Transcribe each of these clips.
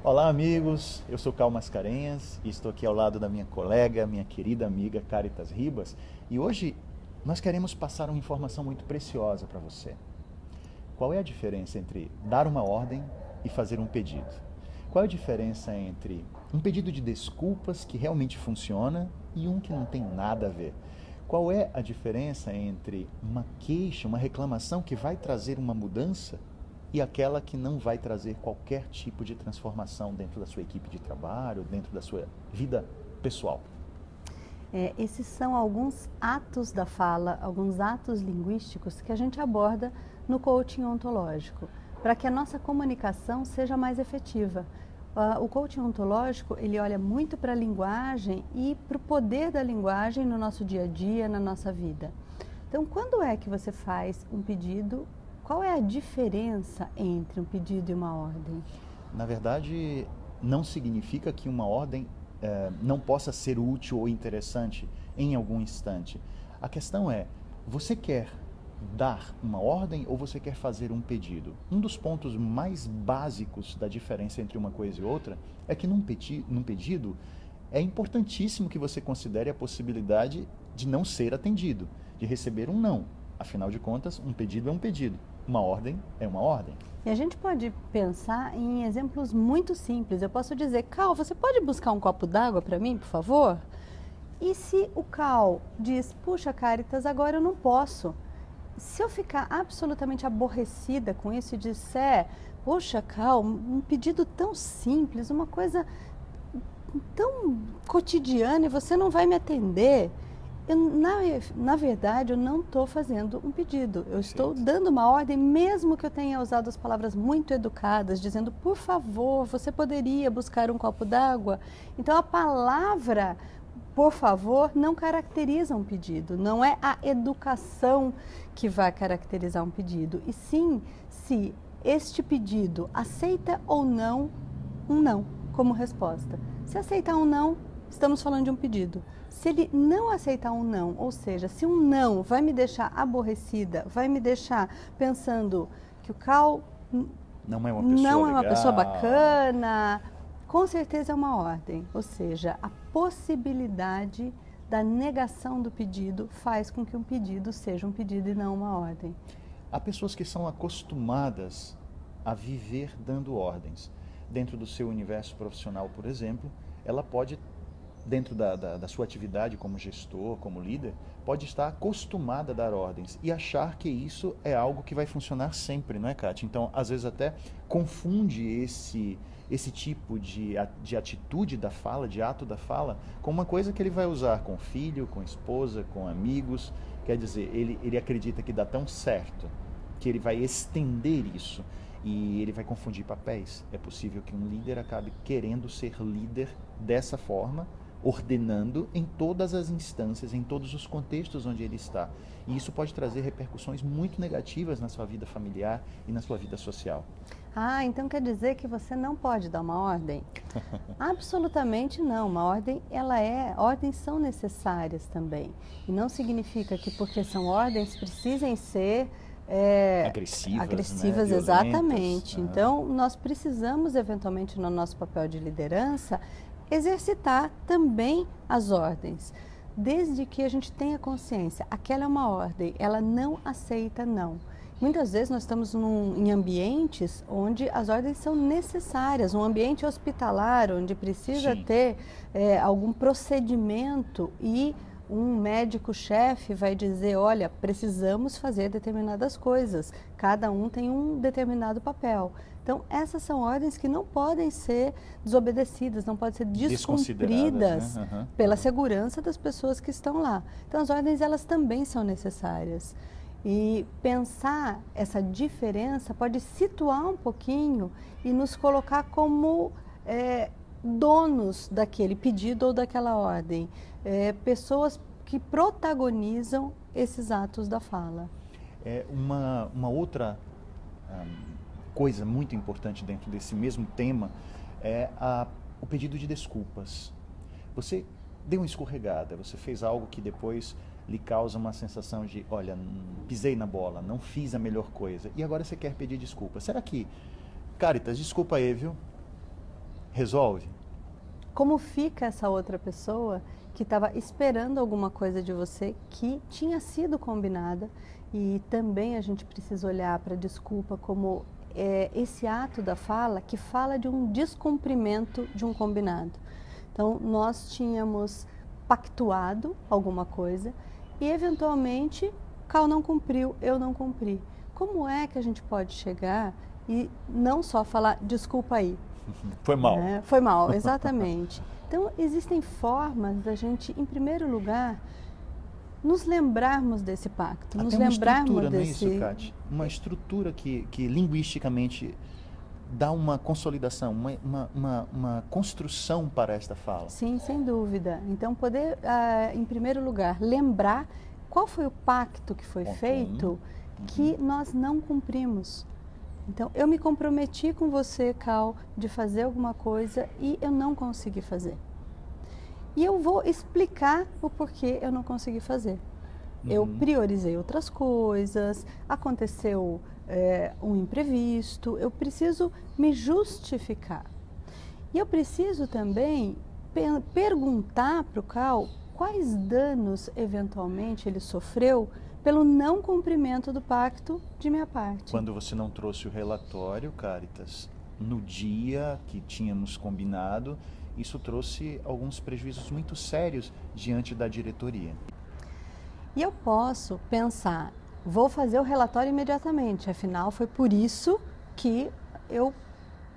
Olá, amigos. Eu sou Cal Mascarenhas e estou aqui ao lado da minha colega, minha querida amiga Caritas Ribas. E hoje nós queremos passar uma informação muito preciosa para você. Qual é a diferença entre dar uma ordem e fazer um pedido? Qual é a diferença entre um pedido de desculpas que realmente funciona e um que não tem nada a ver? Qual é a diferença entre uma queixa, uma reclamação que vai trazer uma mudança e aquela que não vai trazer qualquer tipo de transformação dentro da sua equipe de trabalho, dentro da sua vida pessoal? Esses são alguns atos da fala, alguns atos linguísticos que a gente aborda no coaching ontológico, para que a nossa comunicação seja mais efetiva. O coaching ontológico, ele olha muito para a linguagem e para o poder da linguagem no nosso dia a dia, na nossa vida. Então, quando é que você faz um pedido? Qual é a diferença entre um pedido e uma ordem? Na verdade, não significa que uma ordem não possa ser útil ou interessante em algum instante. A questão é, você quer dar uma ordem ou você quer fazer um pedido? Um dos pontos mais básicos da diferença entre uma coisa e outra é que num pedido é importantíssimo que você considere a possibilidade de não ser atendido, de receber um não. Afinal de contas, um pedido é um pedido, uma ordem é uma ordem. E a gente pode pensar em exemplos muito simples. Eu posso dizer, Cal, você pode buscar um copo d'água para mim, por favor? E se o Cal diz, puxa, Caritas, agora eu não posso. Se eu ficar absolutamente aborrecida com isso e disser, poxa, Cal, um pedido tão simples, uma coisa tão cotidiana e você não vai me atender, na verdade, eu não estou fazendo um pedido. Eu estou dando uma ordem, mesmo que eu tenha usado as palavras muito educadas, dizendo, por favor, você poderia buscar um copo d'água? Então, a palavra, por favor, não caracteriza um pedido. Não é a educação que vai caracterizar um pedido. E sim, se este pedido aceita ou não um não como resposta. Se aceitar um não, estamos falando de um pedido. Se ele não aceitar um não, ou seja, se um não vai me deixar aborrecida, vai me deixar pensando que o Cal não é uma pessoa bacana, com certeza é uma ordem. Ou seja, a possibilidade da negação do pedido faz com que um pedido seja um pedido e não uma ordem. Há pessoas que são acostumadas a viver dando ordens. Dentro do seu universo profissional, por exemplo, ela pode, dentro da sua atividade como gestor, como líder, pode estar acostumada a dar ordens e achar que isso é algo que vai funcionar sempre, não é, Kátia? Então, às vezes até confunde esse tipo de atitude da fala, de ato da fala, com uma coisa que ele vai usar com o filho, com a esposa, com amigos. Quer dizer, ele acredita que dá tão certo que ele vai estender isso e ele vai confundir papéis. É possível que um líder acabe querendo ser líder dessa forma, ordenando em todas as instâncias, em todos os contextos onde ele está. E isso pode trazer repercussões muito negativas na sua vida familiar e na sua vida social. Ah, então quer dizer que você não pode dar uma ordem? Absolutamente não. Uma ordem, ordens são necessárias também. E não significa que porque são ordens precisem ser agressivas, né? Exatamente. Então, nós precisamos eventualmente no nosso papel de liderança exercitar também as ordens, desde que a gente tenha consciência, aquela é uma ordem, ela não aceita não. Muitas vezes nós estamos em ambientes onde as ordens são necessárias, um ambiente hospitalar, onde precisa ter algum procedimento e um médico-chefe vai dizer, olha, precisamos fazer determinadas coisas, cada um tem um determinado papel. Então, essas são ordens que não podem ser desobedecidas, não podem ser descumpridas, né? Pela segurança das pessoas que estão lá. Então, as ordens, elas também são necessárias. E pensar essa diferença pode situar um pouquinho e nos colocar como donos daquele pedido ou daquela ordem. Pessoas que protagonizam esses atos da fala. Uma outra coisa muito importante dentro desse mesmo tema é o pedido de desculpas. Você deu uma escorregada, você fez algo que depois lhe causa uma sensação de, olha, pisei na bola, não fiz a melhor coisa, e agora você quer pedir desculpa. Será que, Caritas, desculpa aí, viu? Resolve? Como fica essa outra pessoa que estava esperando alguma coisa de você que tinha sido combinada? E também a gente precisa olhar para a desculpa como esse ato da fala que fala de um descumprimento de um combinado. Então, nós tínhamos pactuado alguma coisa e, eventualmente, Cal não cumpriu, eu não cumpri. Como é que a gente pode chegar e não só falar desculpa aí? Foi mal. Foi mal, exatamente. Então, existem formas da gente, em primeiro lugar, nos lembrarmos desse pacto, Até nos uma lembrarmos estrutura, desse... não é isso, Cátia? Uma estrutura que linguisticamente dá uma consolidação, uma construção para esta fala. Sim, sem dúvida. Então, poder, em primeiro lugar, lembrar qual foi o pacto que foi feito que nós não cumprimos. Então, eu me comprometi com você, Cal, de fazer alguma coisa e eu não consegui fazer. E eu vou explicar o porquê eu não consegui fazer. Eu priorizei outras coisas, aconteceu um imprevisto, eu preciso me justificar. E eu preciso também perguntar para o Cal quais danos, eventualmente, ele sofreu pelo não cumprimento do pacto de minha parte. Quando você não trouxe o relatório, Cáritas, no dia que tínhamos combinado, isso trouxe alguns prejuízos muito sérios diante da diretoria. E eu posso pensar, vou fazer o relatório imediatamente, afinal foi por isso que eu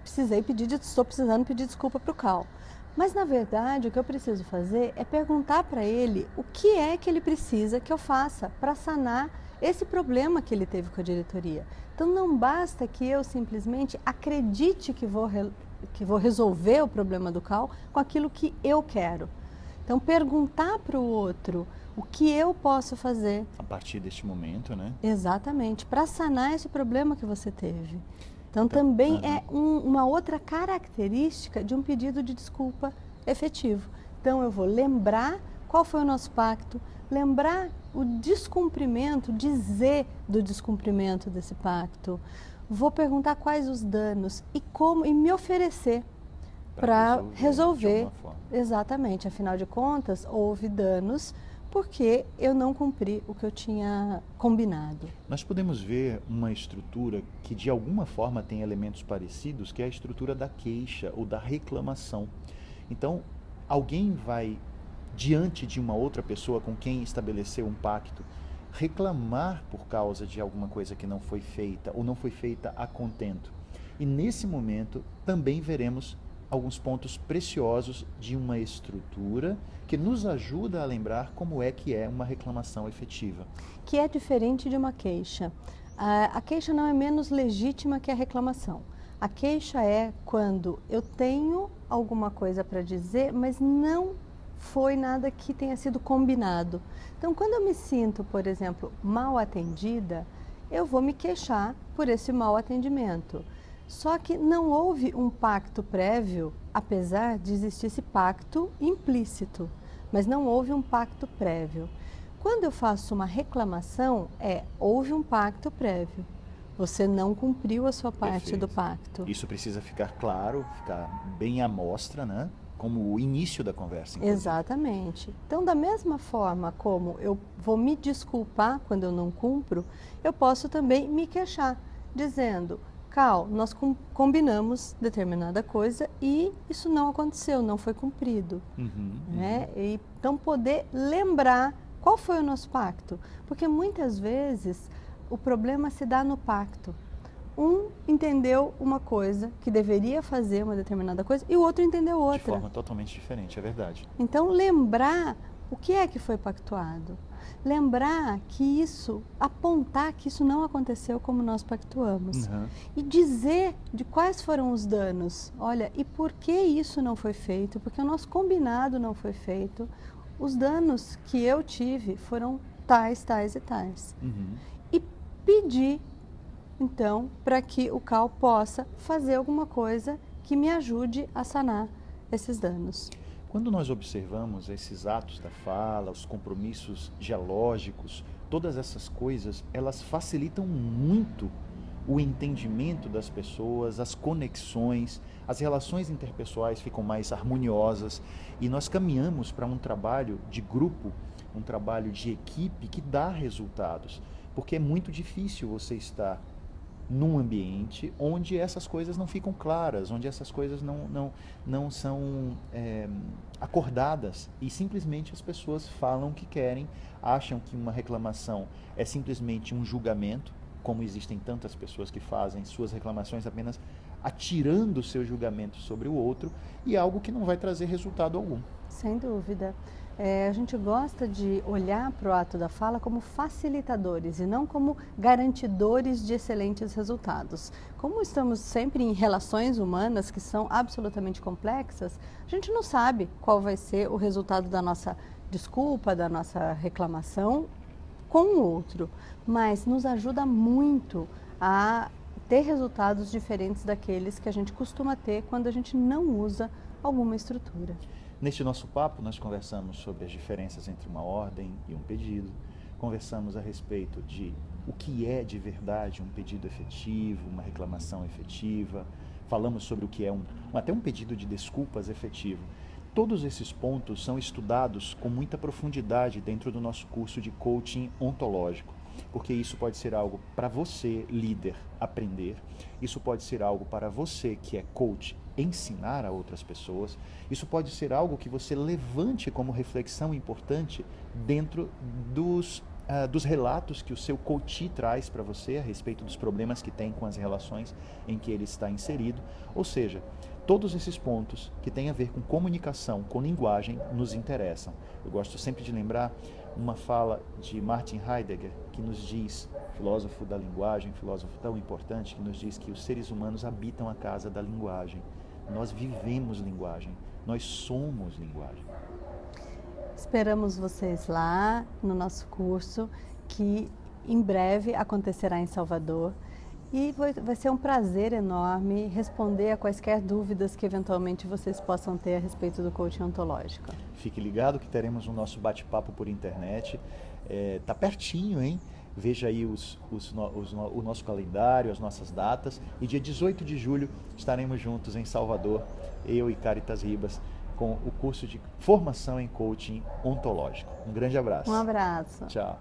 estou precisando pedir desculpa para o Cal. Mas, na verdade, o que eu preciso fazer é perguntar para ele o que é que ele precisa que eu faça para sanar esse problema que ele teve com a diretoria. Então, não basta que eu simplesmente acredite que vou resolver o problema do Cal com aquilo que eu quero. Então, perguntar para o outro o que eu posso fazer. A partir deste momento, né? Exatamente, para sanar esse problema que você teve. Então, também é uma outra característica de um pedido de desculpa efetivo. Então, eu vou lembrar qual foi o nosso pacto, lembrar o descumprimento, dizer do descumprimento desse pacto. Vou perguntar quais os danos e me oferecer para resolver. Exatamente, afinal de contas, houve danos porque eu não cumpri o que eu tinha combinado. Nós podemos ver uma estrutura que de alguma forma tem elementos parecidos, que é a estrutura da queixa ou da reclamação. Então, alguém vai, diante de uma outra pessoa com quem estabeleceu um pacto, reclamar por causa de alguma coisa que não foi feita ou não foi feita a contento. E nesse momento também veremos alguns pontos preciosos de uma estrutura que nos ajuda a lembrar como é que é uma reclamação efetiva. Que é diferente de uma queixa. A queixa não é menos legítima que a reclamação. A queixa é quando eu tenho alguma coisa para dizer, mas não foi nada que tenha sido combinado. Então, quando eu me sinto, por exemplo, mal atendida, eu vou me queixar por esse mal atendimento. Só que não houve um pacto prévio, apesar de existir esse pacto implícito, mas não houve um pacto prévio. Quando eu faço uma reclamação, houve um pacto prévio. Você não cumpriu a sua parte do pacto. Isso precisa ficar claro, ficar bem à mostra, né? Como o início da conversa. Inclusive. Exatamente. Então, da mesma forma como eu vou me desculpar quando eu não cumpro, eu posso também me queixar, dizendo: Cal, nós combinamos determinada coisa e isso não aconteceu, não foi cumprido. Né? E, então, poder lembrar qual foi o nosso pacto. Porque muitas vezes o problema se dá no pacto. Um entendeu uma coisa, que deveria fazer uma determinada coisa, e o outro entendeu outra. De forma totalmente diferente, é verdade. Então, lembrar o que é que foi pactuado. Lembrar que isso, apontar que isso não aconteceu como nós pactuamos. E dizer de quais foram os danos. Olha, e por que isso não foi feito? Porque o nosso combinado não foi feito. Os danos que eu tive foram tais, tais e tais. E pedir, então, para que o Cal possa fazer alguma coisa que me ajude a sanar esses danos. Quando nós observamos esses atos da fala, os compromissos dialógicos, todas essas coisas, elas facilitam muito o entendimento das pessoas, as conexões, as relações interpessoais ficam mais harmoniosas e nós caminhamos para um trabalho de grupo, um trabalho de equipe que dá resultados, porque é muito difícil você estar num ambiente onde essas coisas não ficam claras, onde essas coisas não são acordadas e simplesmente as pessoas falam o que querem, acham que uma reclamação é simplesmente um julgamento, como existem tantas pessoas que fazem suas reclamações apenas atirando o seu julgamento sobre o outro e algo que não vai trazer resultado algum. Sem dúvida. A gente gosta de olhar para o ato da fala como facilitadores e não como garantidores de excelentes resultados. Como estamos sempre em relações humanas que são absolutamente complexas, a gente não sabe qual vai ser o resultado da nossa desculpa, da nossa reclamação com o outro, mas nos ajuda muito a ter resultados diferentes daqueles que a gente costuma ter quando a gente não usa alguma estrutura. Neste nosso papo, nós conversamos sobre as diferenças entre uma ordem e um pedido, conversamos a respeito de o que é de verdade um pedido efetivo, uma reclamação efetiva, falamos sobre o que é até um pedido de desculpas efetivo. Todos esses pontos são estudados com muita profundidade dentro do nosso curso de coaching ontológico, porque isso pode ser algo para você, líder, aprender, isso pode ser algo para você que é coach, ensinar a outras pessoas, isso pode ser algo que você levante como reflexão importante dentro dos relatos que o seu coach traz para você a respeito dos problemas que tem com as relações em que ele está inserido, ou seja, todos esses pontos que têm a ver com comunicação, com linguagem, nos interessam. Eu gosto sempre de lembrar uma fala de Martin Heidegger, que nos diz, filósofo da linguagem, filósofo tão importante, que nos diz que os seres humanos habitam a casa da linguagem. Nós vivemos linguagem, nós somos linguagem. Esperamos vocês lá no nosso curso, que em breve acontecerá em Salvador. E vai ser um prazer enorme responder a quaisquer dúvidas que eventualmente vocês possam ter a respeito do coaching ontológico. Fique ligado que teremos o nosso bate-papo por internet. Tá pertinho, hein? Veja aí o nosso calendário, as nossas datas. E dia 18 de julho estaremos juntos em Salvador, eu e Caritas Ribas, com o curso de formação em coaching ontológico. Um grande abraço. Um abraço. Tchau.